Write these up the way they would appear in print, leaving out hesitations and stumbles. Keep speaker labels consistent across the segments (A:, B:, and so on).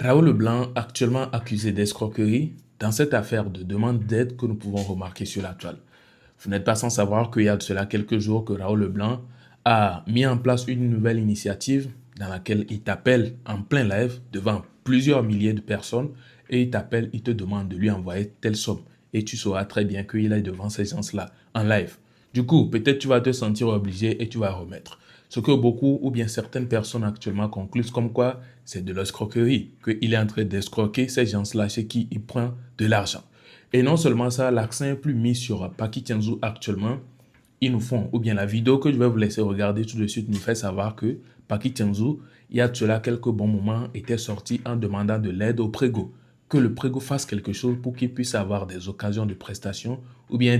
A: Raoul Leblanc, actuellement accusé d'escroquerie, dans cette affaire de demande d'aide que nous pouvons remarquer sur la toile. Vous n'êtes pas sans savoir qu'il y a de cela quelques jours que Raoul Leblanc a mis en place une nouvelle initiative dans laquelle il t'appelle en plein live devant plusieurs milliers de personnes et il t'appelle, il te demande de lui envoyer telle somme. Et tu sauras très bien qu'il est devant ces gens-là en live. Du coup, peut-être tu vas te sentir obligé et tu vas remettre. Ce que beaucoup ou bien certaines personnes actuellement concluent comme quoi c'est de l'escroquerie, qu'il est en train d'escroquer ces gens-là chez qui il prend de l'argent. Et non seulement ça, l'accent est plus mis sur Paki Tianzou actuellement. Ils nous font, ou bien la vidéo que je vais vous laisser regarder tout de suite nous fait savoir que Paki Tianzou, il y a de cela quelques bons moments, était sorti en demandant de l'aide au prégo. Que le prégo fasse quelque chose pour qu'il puisse avoir des occasions de prestation ou bien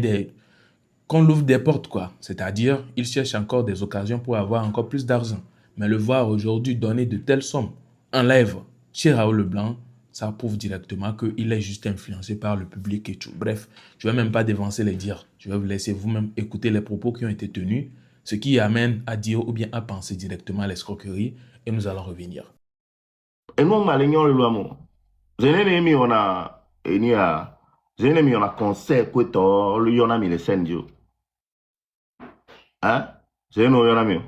A: qu'on l'ouvre des portes, quoi. C'est-à-dire, il cherche encore des occasions pour avoir encore plus d'argent. Mais le voir aujourd'hui donner de telles sommes en live chez Raoul Leblanc, ça prouve directement qu'il est juste influencé par le public et tout. Bref, je ne vais même pas dévancer les dires. Je vais vous laisser vous-même écouter les propos qui ont été tenus, ce qui amène à dire ou bien à penser directement à l'escroquerie, et nous allons revenir.
B: Eno malenyo lwa mo. Zenene mi ona enia. Zenene mi ona conseil kweto lu yona mi le sendio. Hein? Zeno yona mi.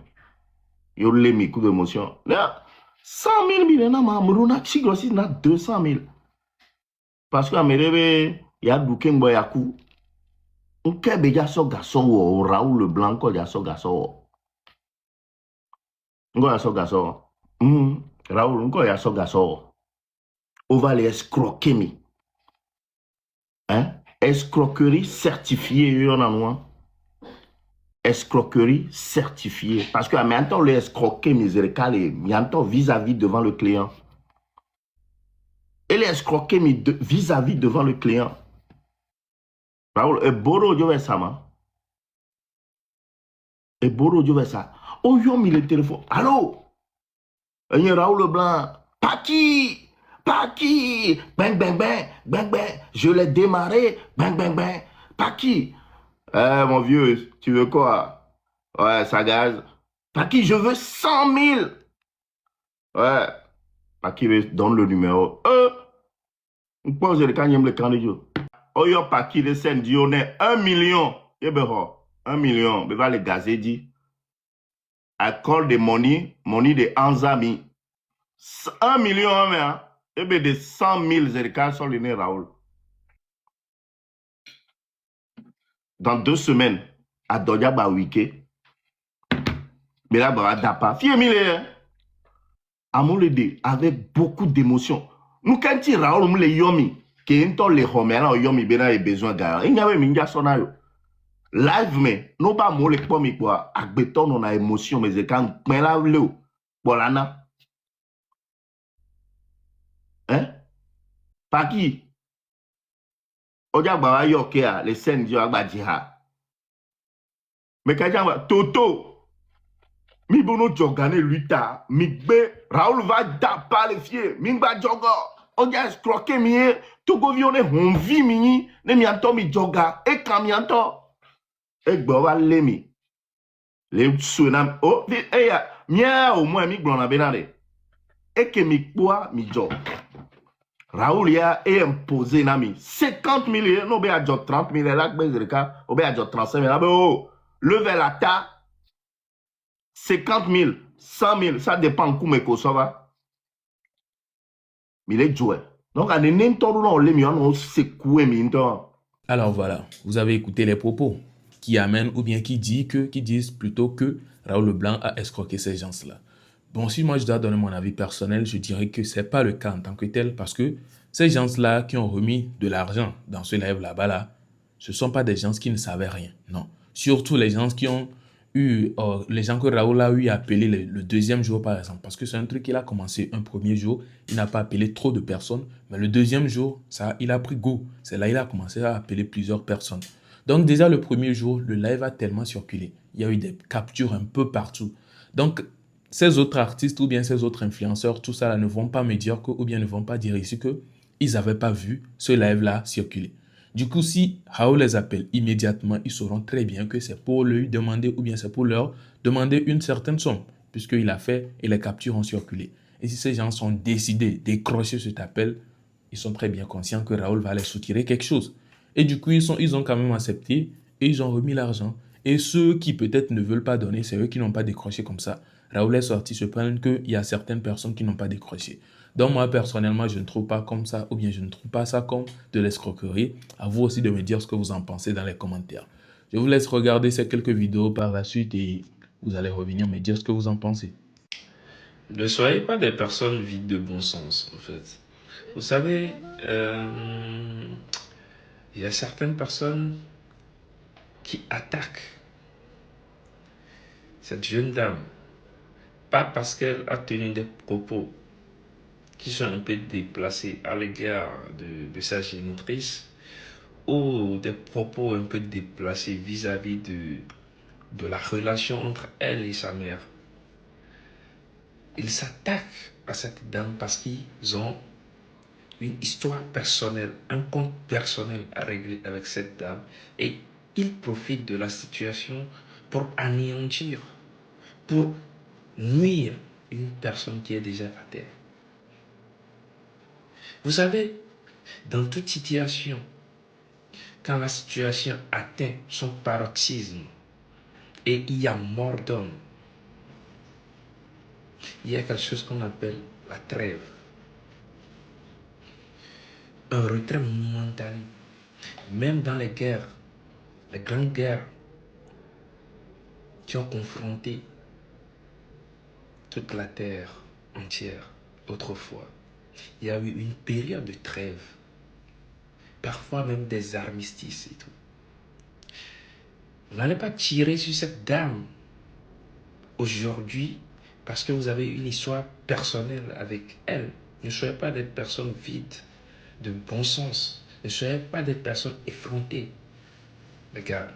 B: Yo le mi coup d'émotion. Là, 100 000 milena ma mruna chigrosi na 200 000. Parce que amerebe ya duke mbo yaku. Nkebe ya so gaso wo Raoul Leblanc ko ya so gaso wo. Ngo ya so gaso wo. Raoul ngo ya so gaso wo. On va les escroquer mi. Hein? Escroquerie certifiée, il y en a moins. Escroquerie certifiée. Parce que, mais attends, le escroquer miséricale, mais attends, vis-à-vis devant le client. Et les escroquer vis-à-vis devant le client. Raoul, et Boro Diovesama. Et Boro Diovesa. Oh, yo, mis le téléphone. Allô? Et Raoul Leblanc. Paki! Paki! Bang, bang, bang, bang, bang. Je l'ai démarré. Bang, bang, bang. Paki! Mon vieux, tu veux quoi? Ouais, ça gaz. Paki, je veux 100 000. Ouais. Paki donne le numéro. On pose le canyon le candidat. Oh, yo, Paki, le scène dit, on est 1 million. Eh ben, 1 million. Mais va le gazer dit. I call the money de Anzami. 1 million, mais, eh ben, de 100 000 zerika sur le nez Raoul. Dans 2 semaines, à Dodia Bawike. Mais là, bah, dapa. Fier mille, avec beaucoup d'émotion. Nous, quand il Raoul, nous les yomi, qui est le homera, yomi, bena, et besoin gars. Il n'y avait minga sonayo. Live, mais, nous pas moule pomi quoi. Avec béton, on a émotion, mais c'est quand, mais là, le, bolana. Hein? Pas qui? Oja bawa yokea, les scènes du Agbajiha. Mais quand il Toto, mi bono jogane luita, mi be, Raoul va dapa les fiers, mi ba jogo. Oja escroquer mi, Togo vione honvi mi, ne mi anto mi joga, e kam mi anto. E gbawa le mi. Le suenam, oh, e ya, mia au moins mi blona benale. E ke mi kwa mi jo. Raoul ya e imposé nami. 50 000, no be a jo 30 000, lak bezreka, o be a jo 35 000, oh, level la ta, 50 000, 100 000, ça dépend de comment ça va. Mais il est joué. Donc, on est n'importe où, on secoué,
A: Alors voilà, vous avez écouté les propos qui amènent ou bien qui disent plutôt que Raoul Leblanc a escroqué ces gens-là. Bon, si moi je dois donner mon avis personnel, je dirais que c'est pas le cas en tant que tel parce que ces gens-là qui ont remis de l'argent dans ce live là-bas là, ce sont pas des gens qui ne savaient rien. Non. Surtout les gens qui ont eu, les gens que Raoul a eu appelé le deuxième jour par exemple. Parce que c'est un truc qu'il a commencé un premier jour, il n'a pas appelé trop de personnes. Mais le deuxième jour, ça, il a pris goût. C'est là qu'il a commencé à appeler plusieurs personnes. Donc déjà le premier jour, le live a tellement circulé. Il y a eu des captures un peu partout. Donc ces autres artistes ou bien ces autres influenceurs, tout ça là, ne vont pas me dire que, ou bien ne vont pas dire ici que ils n'avaient pas vu ce live-là circuler. Du coup, si Raoul les appelle immédiatement, ils sauront très bien que c'est pour lui demander ou bien c'est pour leur demander une certaine somme, puisqu'il a fait et les captures ont circulé. Et si ces gens sont décidés de décrocher cet appel, ils sont très bien conscients que Raoul va les soutirer quelque chose. Et du coup, ils ont quand même accepté et ils ont remis l'argent. Et ceux qui peut-être ne veulent pas donner, c'est eux qui n'ont pas décroché comme ça. Raoul est sorti se plaindre qu'il y a certaines personnes qui n'ont pas décroché. Donc moi, personnellement, je ne trouve pas comme ça, ou bien je ne trouve pas ça comme de l'escroquerie. À vous aussi de me dire ce que vous en pensez dans les commentaires. Je vous laisse regarder ces quelques vidéos par la suite et vous allez revenir me dire ce que vous en pensez.
C: Ne soyez pas des personnes vides de bon sens, en fait. Vous savez, il y a certaines personnes qui attaquent cette jeune dame, pas parce qu'elle a tenu des propos qui sont un peu déplacés à l'égard de sa génitrice, ou des propos un peu déplacés vis-à-vis de la relation entre elle et sa mère. Ils s'attaquent à cette dame parce qu'ils ont une histoire personnelle, un compte personnel à régler avec cette dame, et ils profitent de la situation pour anéantir, pour nuire une personne qui est déjà à terre. Vous savez, dans toute situation, quand la situation atteint son paroxysme et il y a mort d'homme, il y a quelque chose qu'on appelle la trêve, un retrait momentané. Même dans les guerres, les grandes guerres qui ont confronté toute la terre entière autrefois, il y a eu une période de trêve, parfois même des armistices et tout. Vous n'allez pas tirer sur cette dame aujourd'hui parce que vous avez une histoire personnelle avec elle. Ne soyez pas des personnes vides de bon sens. Ne soyez pas des personnes effrontées. Regarde,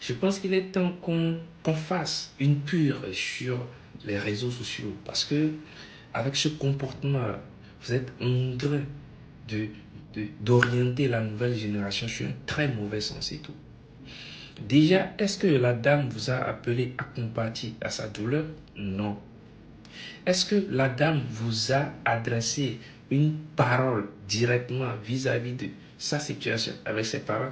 C: je pense qu'il est temps qu'on fasse une pure sur les réseaux sociaux parce que avec ce comportement, vous êtes en train d'orienter la nouvelle génération sur un très mauvais sens et tout. Déjà, est-ce que la dame vous a appelé à compatir à sa douleur? Non. Est-ce que la dame vous a adressé une parole directement vis-à-vis de sa situation avec ses parents?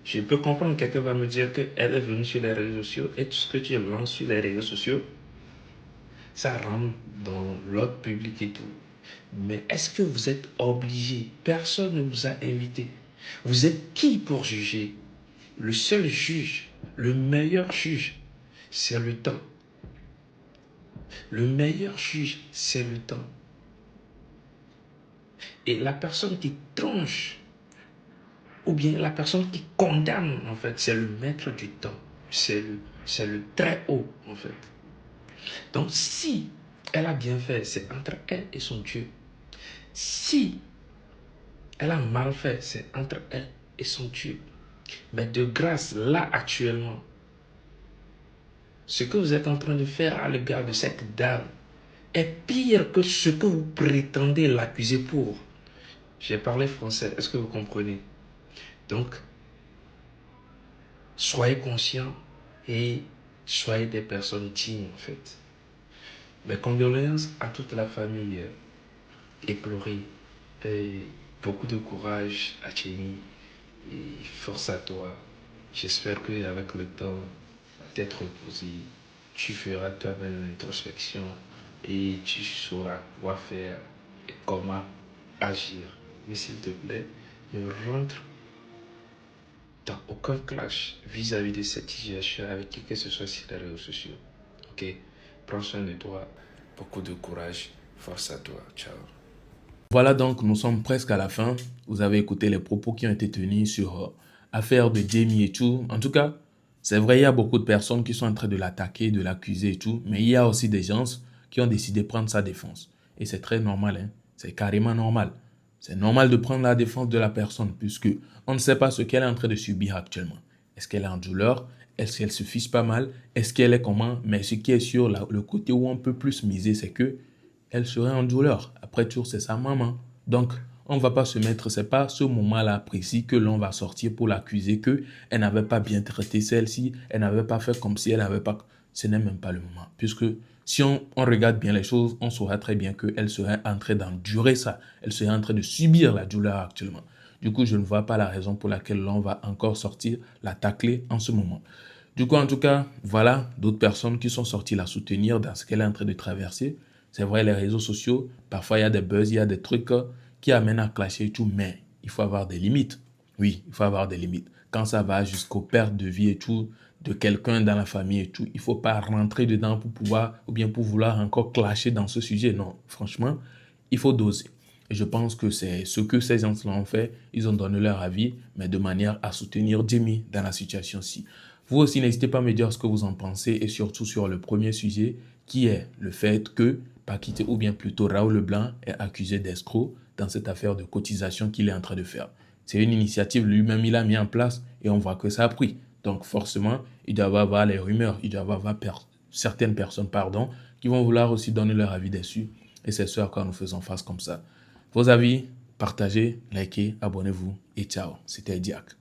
C: Je peux comprendre que quelqu'un va me dire qu'elle est venue sur les réseaux sociaux et tout ce que tu lances sur les réseaux sociaux, ça rentre dans l'ordre public et tout. Mais est-ce que vous êtes obligé? Personne ne vous a invité. Vous êtes qui pour juger? Le seul juge, le meilleur juge, c'est le temps. Le meilleur juge, c'est le temps. Et la personne qui tranche, ou bien la personne qui condamne, en fait, c'est le maître du temps. C'est le très haut, en fait. Donc, si elle a bien fait, c'est entre elle et son Dieu. Si elle a mal fait, c'est entre elle et son Dieu. Mais de grâce, là, actuellement, ce que vous êtes en train de faire à l'égard de cette dame est pire que ce que vous prétendez l'accuser pour. J'ai parlé français, est-ce que vous comprenez? Donc, soyez conscients et soyez des personnes dignes, en fait. Mes condoléances à toute la famille éplorée. Et beaucoup de courage à Chéni et force à toi. J'espère qu'avec le temps, t'être reposé, tu feras toi-même l'introspection et tu sauras quoi faire et comment agir. Mais s'il te plaît, ne rentre dans aucun clash vis-à-vis de cette situation avec qui que ce soit sur les réseaux sociaux. Ok? Prends soin de toi. Beaucoup de courage. Force à toi. Ciao.
A: Voilà donc, nous sommes presque à la fin. Vous avez écouté les propos qui ont été tenus sur l'affaire de Jamie et tout. En tout cas, c'est vrai, il y a beaucoup de personnes qui sont en train de l'attaquer, de l'accuser et tout. Mais il y a aussi des gens qui ont décidé de prendre sa défense. Et c'est très normal, hein. C'est carrément normal. C'est normal de prendre la défense de la personne puisque on ne sait pas ce qu'elle est en train de subir actuellement. Est-ce qu'elle est en douleur? Est-ce qu'elle se fiche pas mal? Est-ce qu'elle est comment? Mais ce qui est sûr, le côté où on peut plus miser, c'est que elle serait en douleur. Après tout, c'est sa maman. Donc, on ne va pas se mettre, c'est pas ce moment-là précis que l'on va sortir pour l'accuser qu'elle n'avait pas bien traité celle-ci, elle n'avait pas fait comme si elle n'avait pas... ce n'est même pas le moment. Puisque si on regarde bien les choses, on saura très bien qu'elle serait en train d'endurer ça. Elle serait en train de subir la douleur actuellement. Du coup, je ne vois pas la raison pour laquelle l'on va encore sortir la tacler en ce moment. Du coup, en tout cas, voilà d'autres personnes qui sont sorties la soutenir dans ce qu'elle est en train de traverser. C'est vrai, les réseaux sociaux, parfois il y a des buzz, il y a des trucs qui amènent à clasher et tout, mais il faut avoir des limites. Oui, il faut avoir des limites. Quand ça va jusqu'aux pertes de vie et tout, de quelqu'un dans la famille et tout, il ne faut pas rentrer dedans pour pouvoir, ou bien pour vouloir encore clasher dans ce sujet. Non, franchement, il faut doser. Et je pense que c'est ce que ces gens-là ont fait. Ils ont donné leur avis, mais de manière à soutenir Jimmy dans la situation-ci. Vous aussi, n'hésitez pas à me dire ce que vous en pensez et surtout sur le premier sujet qui est le fait que Paquita, ou bien plutôt Raoul Leblanc, est accusé d'escroc dans cette affaire de cotisation qu'il est en train de faire. C'est une initiative lui-même, il a mis en place et on voit que ça a pris. Donc forcément, il doit y avoir les rumeurs, il doit y avoir certaines personnes qui vont vouloir aussi donner leur avis dessus. Et c'est ce à quoi nous faisons face comme ça. Vos avis, partagez, likez, abonnez-vous et ciao. C'était Diak.